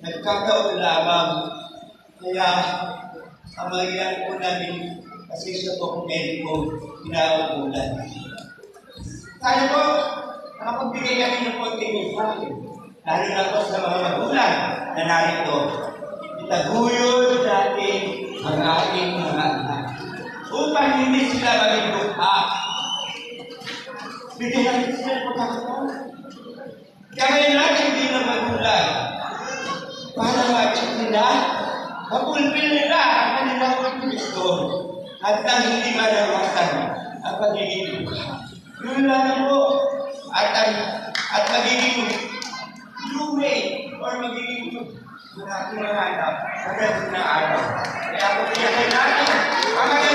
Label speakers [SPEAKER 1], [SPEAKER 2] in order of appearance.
[SPEAKER 1] nagkataon lamang. Kaya, ang mga po namin, kasi siya po kung mediko, pinauulan. Sana po, nakapagbigay kami ng konting mensahe. Lalo na po sa mga magulang na narito. Itaguyod natin ang ating mga anak. Upang hindi sila maging bukha. Bigyan natin sila ng pagkakataon. Kaya natin din ang magulang para ma-check nila, mapulpil nila ang kanilang pagkakito at nang hindi malawasan ang pagiging bukha. Yun lang po. At magiging lume or magiging maraming mga anak, magandang na araw. Kaya po pinagay natin ang mga